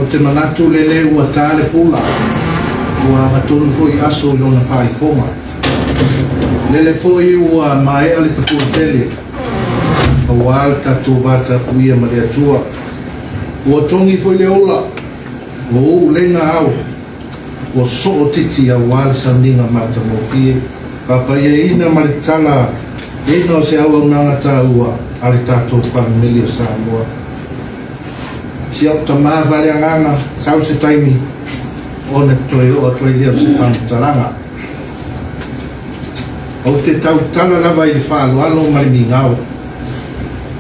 te manatu lele ua tāle pula ua matonu foi aso i lona whaifonga lele foi ua maea le tapua tele ua al tatu bata puia ma le atua ua tongi foi le ola ua lenga au ua soo titi au al sauninga mata mofie papa ia ina ma le tala ina o se au nanga ta ua ale tatu famili o Samoa si au tamā vale anganga sau se taimi ona toi o toi leo se whanutaranga o te tautala lava i le whaalualo mai mingau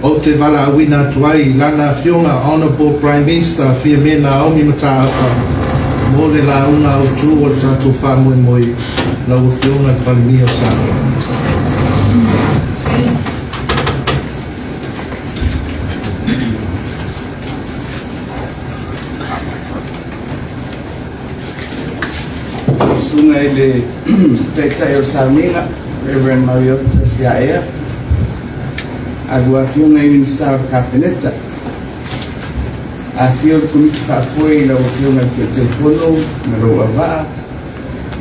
o te wala awina atuai lana fionga Honourable Prime Minister fia mena aomi mataafa mo le launa o tu o le tatu whamoe moi lau fionga te whalimia o Samoa sunga ile taitai o Sauninga, Reverend Mariota Siaea, agua fiona i Minister of Kabineta. A fio kumiti whapoi lau fiona te pono, na roa waa,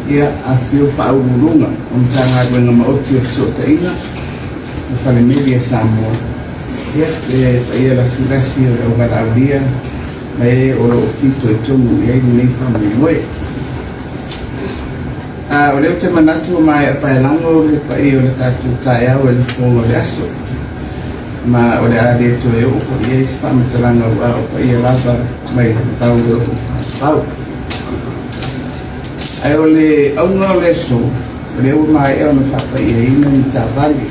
ia a fio whaururunga, tanga agwenga maoti o Fisotaina, na whalemeli e Samoa. Ia la silasi o le Ugarauria, na o lo fito e tongu, ia i nei whamui moe. O leo te manatu mai a paelango o le pai o le tatu tae au e le fongo le aso ma o le ale to e ufo i eisi whamatalanga o pai e lava mai tau le ufo pau ai o le aunga o le so o le ua mai e o na whapa i e ina ni ta vali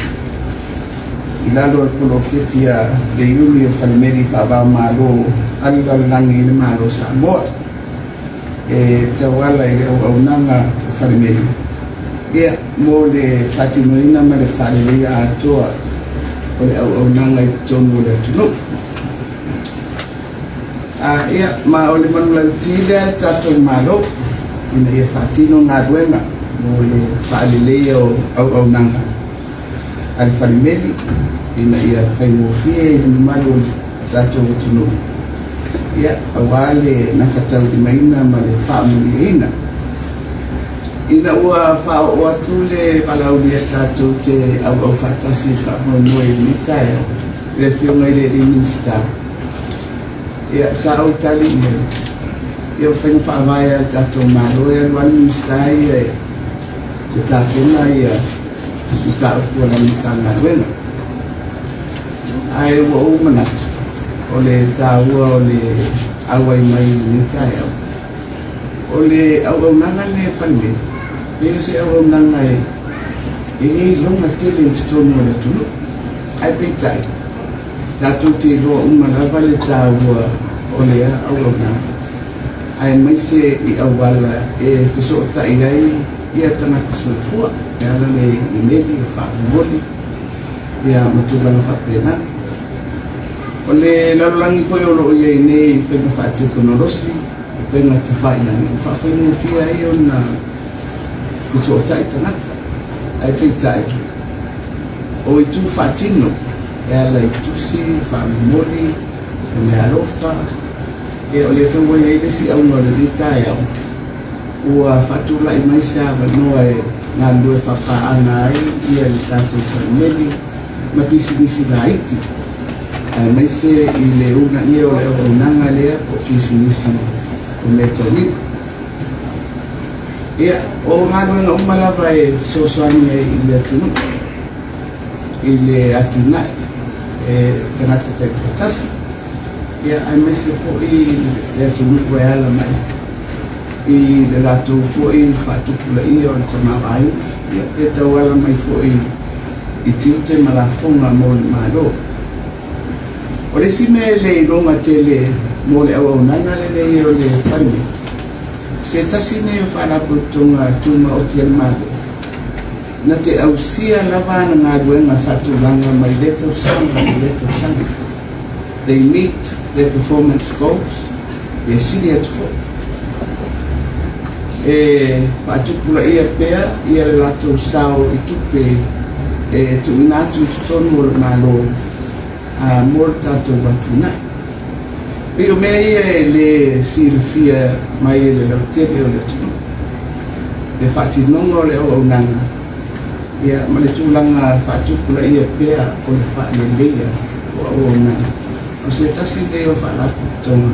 i lalo al poloketi a le iuni o whalimeri whabao malo alilalangi i le malo Samoa e tawala i le aunanga whalimeri. Ia mo le whatinoina ma le whalelea atoa o le aunanga i tongu le tunu. Ia ma o le manulantile al tato i malo ina ia whatino ngā duenga mo le whalelea o aunanga al whalimeri ina ia whaimofie i malo tato o tunu. Ia awale na whatau i maina ma le whaamuli ina. Ina ua whao o atu le palaulia tātou te au whatasi whamoe ni tae le whionga i le Minister. Ia sa au tali ia whainga whaawai al tātou malo ia luan Minister ia e tāpuna ia su tāu kua na mitanga duena. Ai ua o manatu o le tāua o le awai mai ni tae au. O le au nanga le whanme Pea se au nanga e longa tele tonu le tunu. Ai peitai. Tātou te roa umarawa le tāua o lea au nanga. Ai mai se i awala e whisota i ai ia tangata sulfua. E ala le imeli o whaamoli. Ia matuvanga whapena. O le larulangi foi o loo iei nei whenga whatekonolosi. Penga te whainani. Whawhengu fia i o na Kuto tai tanaka, ai peitai. O i tu whatino, e ala i tusi, whamimoli, e me alofa, e o le whenua i lesi au ngore li tai au. Ua whatula i maise awa noa e ngā lue whapaana ai, ia li tātou whamimeli, ma pisi nisi la iti. Ai maise i le una ia o le o nanga lea, o pisi nisi o metoni. Ia, o ngāruenga umalava e sosoani e i le atunu, i le atinai, e tangata te totasi. Ia, ai mese fo i le atunu koe ala mai, i le lato fo i whatukula i o le tamawai, ia, e tau ala mai fo i tiute malafonga mo le malo. O le sime le ilonga tele mo le awa unanga le le o le whani. Se tasi ne whalapo tonga tuma o tia mago. Na te ausia lava na ngā ruenga whatulanga mai leto sanga. They meet their performance goals. They siri atu fo. E whatukula ia pea, ia le lato sao i tupe e tu inatu tutonu o le malo a mor tato watina. Io me le silfia mai le lautele o le tunu. Le fati nongo le o nanga. Ia ma le tulanga fatukula ia pea o le fa le leia o nanga. O se tasi le o fa la tonga.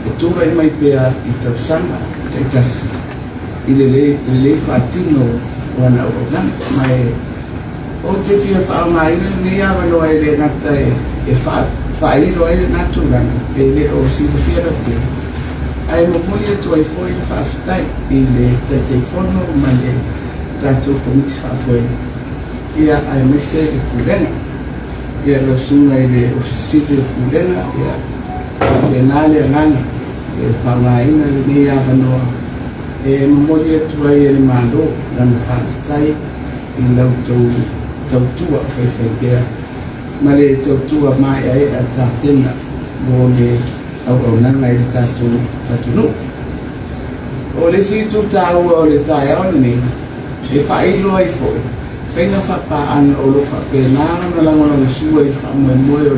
E tula i mai pea I tausanga te tasi. I le fatino o ana o nanga. Mai o te fia fa mai le ia no ai le ngata e fa ilo ai natulanga e le o si fia la te. Ai mo moli tu ai foi fa stai I le telefono ma le tanto komiti fa foi. Ia ai mese le kulenga. Ia lo sunga I le ofisi le kulenga ia le nale ngana e fa mai na le ia vanoa. E mo moli tu ai le mando na fa stai I lau tautua whaiwhaipea. Ma le tautua mai ai a tā pena mo le au nanga I le tātou atunu. O le situ tāua o le tāi au ni e whailo ai fōi. Whenga whapaana o lo whapenāna na langolanga sua I whamoemoe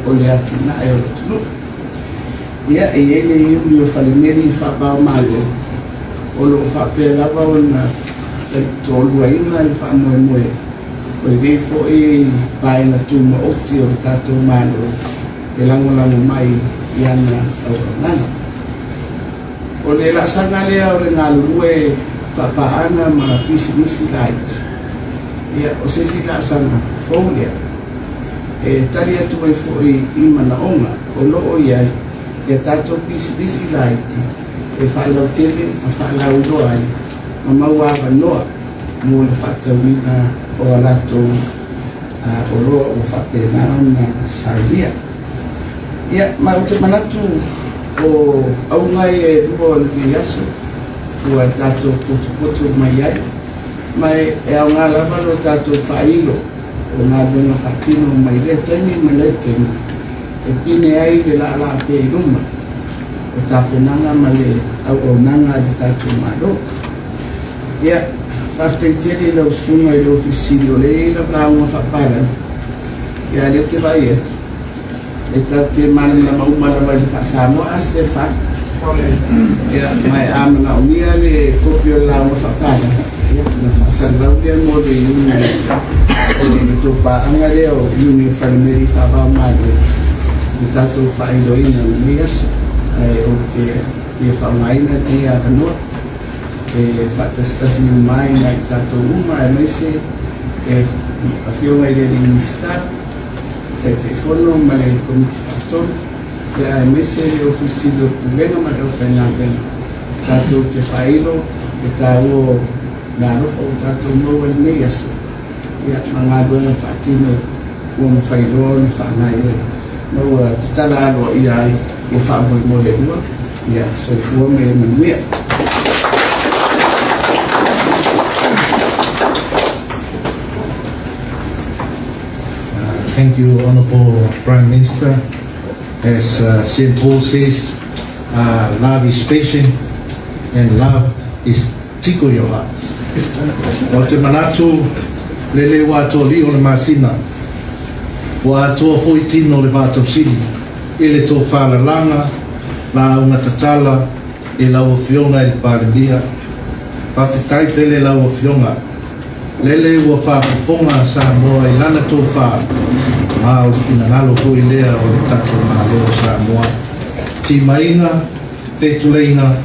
o le atina ai o le tunu. Ia e ele iuni o whalimeri I whapao malo. O lo whapelawa o na tōlua ina I whamoemoe. O le rei fōi pai na tūma oti o le tātou malo. E langolango mai I ana au nanga. O le lasanga lea o le ngalurue whapaana ma pisi light. Ia o sesi lasanga fōlea. E tari atu ai fōi I manaonga o loo iai. Ia tātou pisi light. E whalau tele a whalau doa ai. Ma mauawa noa mo le whatauina o alato o roa o whapenao na saria. Ia, ma o te manatu o aungai e rua o le viaso ua tātou potu mai ai. Mai e au ngā lava lo tātou whailo o ngā buenga whatino mai le taimi ma le taimi. E pine ai le la pe I ruma. O tāpenanga ma le au nanga le tātou malo. Ia, whafteiteri lau sunga I le ofisiri o le ila braunga whapara. Ia le te vai etu. E tau te mana na maumara wali whasamoa a Stefan. Ia mai amana o mia le kopi o lau whapara. Ia na whasalau lea mo le iuni. O le topa anga lea o iuni whalimeri whabao mare. I tātou whailoina o miaso. Ai o te ia whaungaina te a wanoa. E whatastasi mai na I tātou uma e maise e a whionga I le ministar te telefono ma le komiti whatonu e a mese le ofisi le pulenga ma le opena pena tātou te whailo e tāuo ngā rofa o tātou maua le nei aso ia ma ngā duana whatino ua ma whailo ni whanai e maua te tala alo I ai e whaamoi mo he rua ia soifua me manuia. Thank you, Honourable Prime Minister. As St. Paul says, love is patient and love is tickle your hearts. O te manatu, lele wa ato li o le masina. Wa ato foi tino le vato sili. Ele to whala langa, la unga tatala, e lau fionga e parendia. Pawhitai te le lau fionga. Lele ua whapufonga sa moa I lana tō wha ma o ina ngalo hui lea o le tato malo sa moa. Ti mainga, whetuleinga,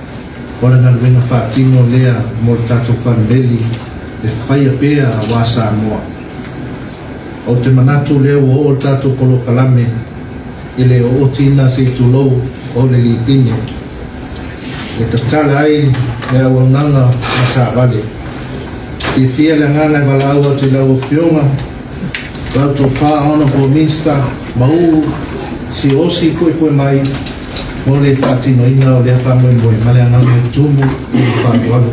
o le ngaruenga whatino lea mo le tato whanbeli e whaia pēa wa sa moa. O te manatu leo o le tato kolo kalame I le o tina se tulou o le lipine. E tatala ai le awanganga mata vale. I fia le ngana I walau te lau whionga, lau tō wha Honourable Minister, mau si osi koe mai, mo le whatino ina o le whamoemoe, ma le anganga tumu I whanualu.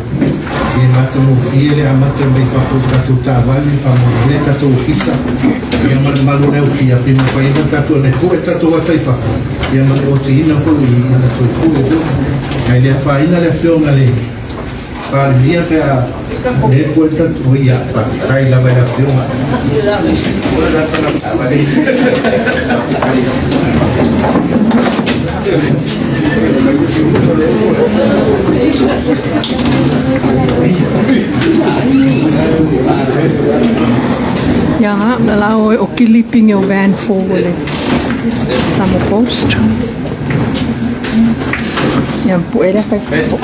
E mata mo fia le amata mei whafo tatou tāwali, whamoe le tatou ofisa, ia ma le malu leo fia, pima whaina tatou ne koe tatou atai whafo, ia ma le o te ina fo I ina toi koe fo, ai le whaina le whionga le, whaare mia pia, e koe tatu ia, tai lawa ia whionga. Jaha, meillä on också Lipping och Vänfågel samma post. Ja puede perfecto.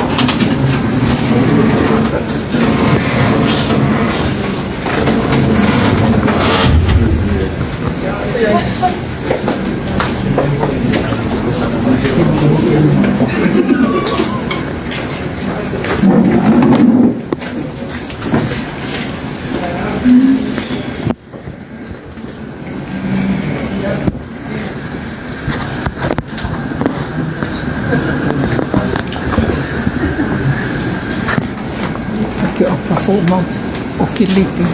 Aqui ó, para formar o equilíbrio.